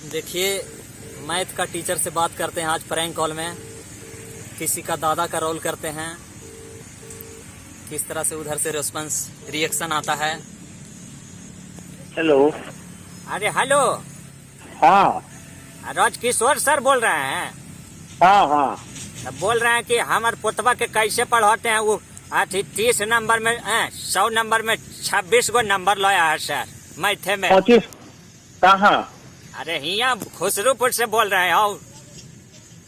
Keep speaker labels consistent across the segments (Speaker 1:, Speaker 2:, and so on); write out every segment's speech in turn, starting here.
Speaker 1: देखिए, मैथ का टीचर से बात करते हैं आज प्रैंक कॉल में। किसी का दादा का रोल करते हैं, किस तरह से उधर से रिस्पॉन्स रिएक्शन आता है।
Speaker 2: हेलो।
Speaker 1: अरे हेलो,
Speaker 2: हाँ
Speaker 1: राजकिशोर सर बोल रहे हैं।
Speaker 2: हाँ हाँ।
Speaker 1: अब बोल रहे हैं कि हमारे पोतवा के कैसे पढ़ाते हैं। वो 30 नंबर में 100 नंबर में 26 गो नंबर लाया है सर मैथे में।
Speaker 2: 25 कहाँ?
Speaker 1: अरे हिया खुसरूपुर से बोल रहे हैं। और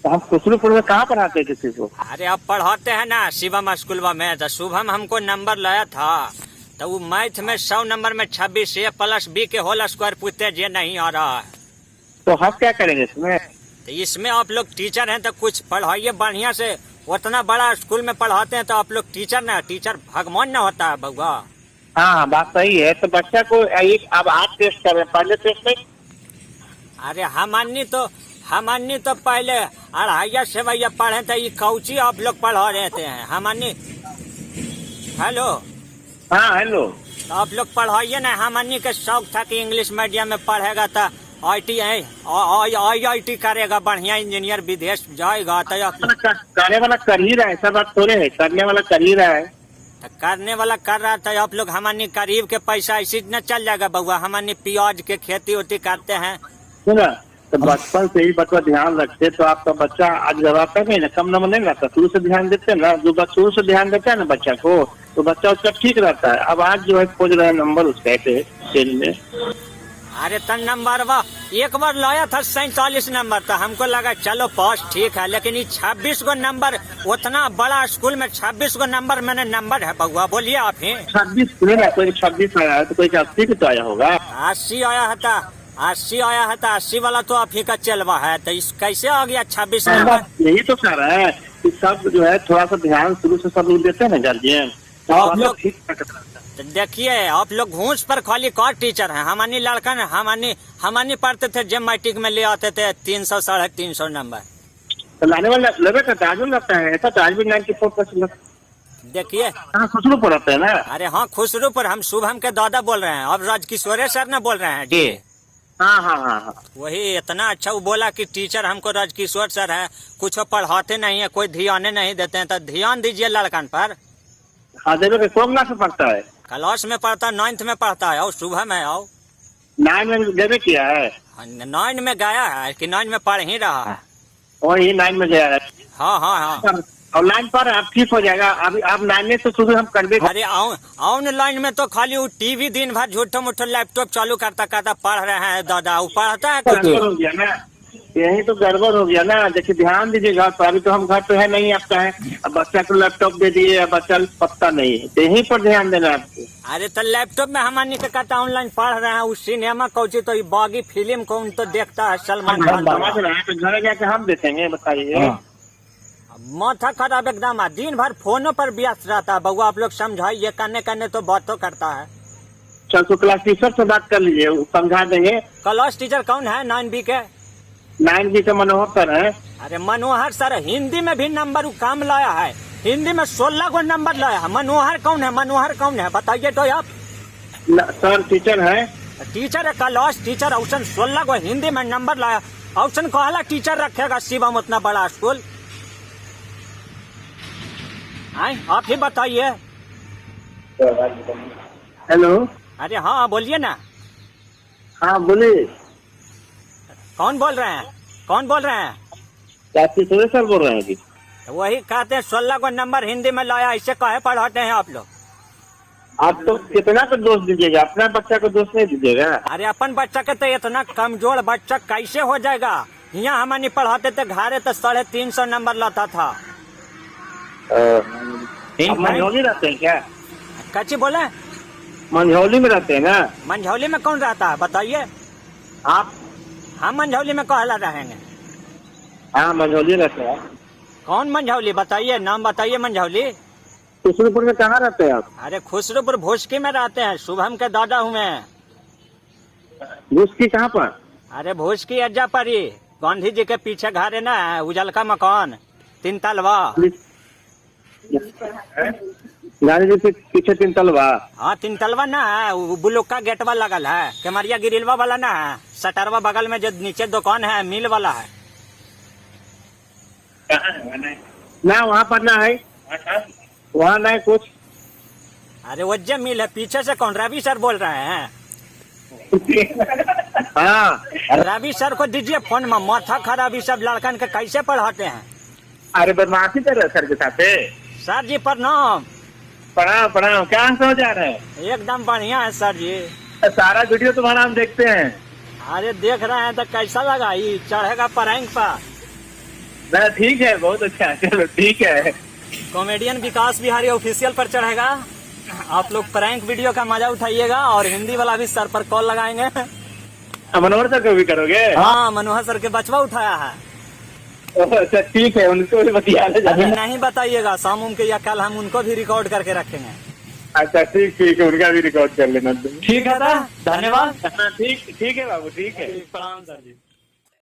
Speaker 2: हम खुसरूपुर में कहाँ पढ़ाते हैं किसी को?
Speaker 1: अरे अब पढ़ाते हैं ना शिवम स्कूलवा में। तो शुभम हमको नंबर लाया था, तो वो मैथ में 100 नंबर में 26 A + B के होल स्क्वायर पूछते ये नहीं आ रहा है।
Speaker 2: तो हम क्या करेंगे इसमें?
Speaker 1: तो इसमें आप लोग टीचर हैं तो कुछ पढ़ाइए बढ़िया से। उतना बड़ा स्कूल में पढ़ाते हैं तो आप लोग टीचर ना, टीचर भगवान ना होता है बउआ।
Speaker 2: हाँ बात सही है। तो बच्चा को अब आज टेस्ट कर रहे हैं, पहले टेस्ट नहीं।
Speaker 1: अरे हमन्नी तो पहले 2.5 सेवैया पढ़े थे। ये कौची आप लोग पढ़ा रहे थे हमन्नी। हेलो।
Speaker 2: हाँ हेलो।
Speaker 1: तो आप लोग पढ़ाइए ना। हमन्नी के शौक था कि इंग्लिश मीडियम में पढ़ेगा तो IIT करेगा, बढ़िया इंजीनियर, विदेश जाएगा। तो
Speaker 2: करने वाला कर ही रहा है, ऐसा बात थोड़े है। करने वाला कर ही रहा है।
Speaker 1: तो करने वाला कर रहा था। आप लोग हमन्नी गरीब के पैसा ऐसे न चल जाएगा बउआ। हमन्नी प्याज के खेती उती करते हैं।
Speaker 2: सुना, तो बचपन से ही बच्चा ध्यान रखते तो आपका बच्चा आज गवाता नहीं ना, कम नंबर नहीं लाता। शुरू से ध्यान देते ना, जो शुरू से ध्यान देता है ना बच्चा को, तो बच्चा उसका ठीक रहता है। अब आज जो है खोज रहे हैं नंबर उसका सेल में।
Speaker 1: अरे तन नंबर एक बार लाया था 47 नंबर, तो हमको लगा चलो पास ठीक है। लेकिन ये 26 गो नंबर, उतना बड़ा स्कूल में 26 गो नंबर मैंने नंबर है बउआ। बोलिए आप ही।
Speaker 2: 26 नहीं, कोई 26 आया है तो कोई 80 भी तो आया होगा।
Speaker 1: 80 आया है था। 80 आया है था। 80 वाला तो आप ही का चलवा है। तो इस कैसे आ गया 26 नंबर?
Speaker 2: यही तो कह रहा है कि सब जो है थोड़ा सा ध्यान शुरू से सब लोग देते हैं ना गार्जियन, तो
Speaker 1: आप लोग
Speaker 2: ठीक।
Speaker 1: तो देखिए, आप लोग घूस पर खाली कौन टीचर हैं। हमानी लड़का ने हमानी पढ़ते थे, जब मैट्रिक में ले आते थे 300 350 नंबर।
Speaker 2: तो लाने वाला लगे तो ताज भी लगता है, ऐसा ताज भी 94%।
Speaker 1: देखिए,
Speaker 2: खुशरू पढ़ाते हैं ना।
Speaker 1: अरे हाँ, खुसरूपुर। हम शुभम के दादा बोल रहे हैं। अब राजकिशोर सर ने बोल रहे हैं जी।
Speaker 2: हाँ हाँ हाँ हाँ।
Speaker 1: वही इतना अच्छा वो बोला कि टीचर हमको राजकिशोर सर है, कुछ पढ़ाते नहीं है, कोई ध्यान नहीं देते हैं। तो ध्यान दीजिए लड़कन पर।
Speaker 2: हाँ देवे के कौन क्लास में पढ़ता है?
Speaker 1: क्लास में पढ़ता है, 9th में पढ़ता है। और सुबह में आओ
Speaker 2: 9 में देवे किया है।
Speaker 1: 9 में गया है कि 9 में पढ़ ही रहा है।
Speaker 2: और ये 9 में गया है।
Speaker 1: हाँ हाँ हाँ।
Speaker 2: ऑनलाइन पर आप ठीक हो जाएगा। अभी आप 9 में तो सुबह हम कर देंगे।
Speaker 1: अरे ऑनलाइन में तो खाली वो टीवी दिन भर झूठो मुठो लैपटॉप चालू करता पढ़ रहे हैं दादा। वो पढ़ता है कुछ?
Speaker 2: गड़बड़ हो गया ना, यही तो गड़बड़ हो गया ना। देखिए ध्यान दीजिए घर पर। अभी तो हम घर पे है नहीं आपका है। अब बच्चा को लैपटॉप दे दिए, अब बच्चा पता नहीं है, तो यहीं पर ध्यान देना है आपको।
Speaker 1: अरे तो लैपटॉप में हमारे का कहता ऑनलाइन पढ़ रहे हैं। उस सिनेमा कौची तो बागी फिल्म कौन तो देखता है सलमान खान।
Speaker 2: समझ रहे हैं, तो घर जाके हम देखेंगे, बताइए।
Speaker 1: माथा खराब एकदम है। दिन भर फोनों पर व्यस्त रहता है बउआ। आप लोग समझाइए, करने तो बात तो करता है।
Speaker 2: चल तो क्लास टीचर से बात कर लीजिए, वो समझा देंगे।
Speaker 1: क्लास टीचर कौन है? 9B के
Speaker 2: 9B के मनोहर सर है।
Speaker 1: अरे मनोहर सर हिंदी में भी नंबर कम लाया है। हिंदी में 16 गो नंबर लाया है। मनोहर कौन है? बताइए तो आप।
Speaker 2: सर टीचर है।
Speaker 1: टीचर है, क्लास टीचर। ऑप्शन 16 गो हिंदी में नंबर लाया। ऑप्शन कहला टीचर रखेगा शिवम उतना बड़ा स्कूल? आप ही बताइए।
Speaker 2: हेलो।
Speaker 1: अरे हाँ बोलिए ना।
Speaker 2: हाँ बोलिए।
Speaker 1: कौन बोल रहे हैं?
Speaker 2: क्या किशोर सर बोल रहे हैं जी?
Speaker 1: वही कहते हैं 16 को नंबर हिंदी में लाया, इससे काहे पढ़ाते हैं आप लोग?
Speaker 2: आप तो कितना का दोष दीजिएगा, अपना बच्चा को दोष नहीं दीजिएगा। अरे
Speaker 1: अपन बच्चा के तो इतना कमजोर बच्चा कैसे हो जाएगा? यहाँ हम नहीं पढ़ाते थे, घरे तो 350 नंबर लाता था।
Speaker 2: मंझौली रहते हैं क्या?
Speaker 1: कच्ची बोले?
Speaker 2: मंझौली में रहते हैं ना?
Speaker 1: मंझौली में कौन रहता है बताइए
Speaker 2: आप?
Speaker 1: हम मंझौली में कहला रहेंगे।
Speaker 2: हाँ मंझौली रहते हैं।
Speaker 1: कौन मंझौली? बताइए, नाम बताइए मंझौली।
Speaker 2: खुसरूपुर में कहाँ रहते हैं आप?
Speaker 1: अरे खुसरूपुर भोसकी में रहते हैं। शुभम के दादा हूँ मैं।
Speaker 2: भोसकी कहाँ पर?
Speaker 1: अरे भोसकी अज्जा पर ही, गांधी जी के पीछे घर है ना, उजल का मकान 3 तलवा।
Speaker 2: गाड़ी के पीछे 3 तलवा।
Speaker 1: हाँ 3 तलवा ना है, वो बुलुक्का गेटवा लगल है, केमरिया गिरिलवा वाला ना है, सटरवा बगल में जो नीचे दुकान है मिल वाला है।
Speaker 2: ना वहाँ पर ना है, वहाँ ना है कुछ।
Speaker 1: अरे वो जो मिल है पीछे से कौन रवि सर बोल रहे हैं?
Speaker 2: हाँ
Speaker 1: रवि सर को दीजिए फोन में, माथा खराब सब लड़कन के कैसे पढ़ाते हैं।
Speaker 2: अरे बदमाशी कर रहे सर के साथ।
Speaker 1: सर जी प्रणाम।
Speaker 2: प्रणाम प्रणाम, क्या समझ आ रहे हैं?
Speaker 1: एकदम बढ़िया है सर जी।
Speaker 2: सारा वीडियो तुम्हारा हम देखते हैं।
Speaker 1: अरे देख रहे हैं तो कैसा लगा, ये चढ़ेगा प्रैंक पर।
Speaker 2: ना ठीक है, बहुत अच्छा है, चलो ठीक है।
Speaker 1: कॉमेडियन विकास बिहारी ऑफिशियल पर चढ़ेगा, आप लोग प्रैंक वीडियो का मजा उठाइएगा और हिंदी वाला भी सर पर कॉल लगाएंगे।
Speaker 2: मनोहर सर को भी करोगे?
Speaker 1: हाँ मनोहर सर के बचवा उठाया है।
Speaker 2: अच्छा ठीक है, उनको भी बतिया
Speaker 1: अभी नहीं बताइएगा, शाम उम के या कल हम उनको भी रिकॉर्ड करके रखेंगे।
Speaker 2: अच्छा ठीक ठीक है, उनका भी रिकॉर्ड कर लेना।
Speaker 1: ठीक है, धन्यवाद।
Speaker 2: हाँ ठीक है बाबू, ठीक है।
Speaker 1: प्रणाम सर जी।